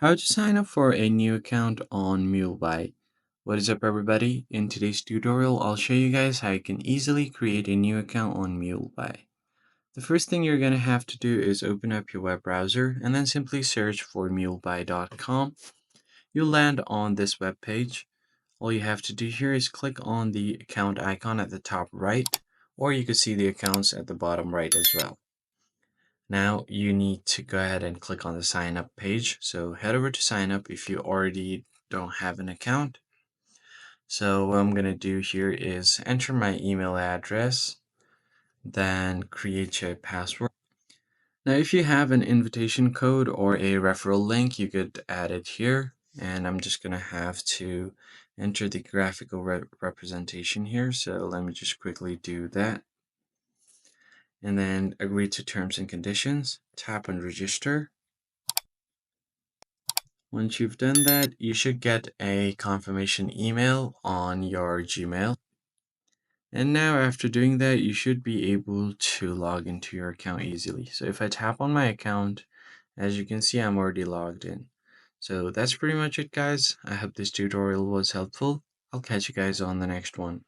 How to sign up for a new account on Mulebuy. What is up everybody? In today's tutorial, I'll show you guys how you can easily create a new account on Mulebuy. The first thing you're going to have to do is open up your web browser and then simply search for mulebuy.com. You'll land on this web page. All you have to do here is click on the account icon at the top right, or you can see the accounts at the bottom right as well. Now you need to go ahead and click on the sign up page. So head over to sign up if you already don't have an account. So what I'm going to do here is enter my email address, then create a password. Now if you have an invitation code or a referral link, you could add it here. And I'm just going to have to enter the graphical representation here. So let me just quickly do that. And then agree to terms and conditions. Tap on register. Once you've done that, you should get a confirmation email on your Gmail. And now after doing that, you should be able to log into your account easily. So if I tap on my account, as you can see, I'm already logged in. So that's pretty much it, guys. I hope this tutorial was helpful. I'll catch you guys on the next one.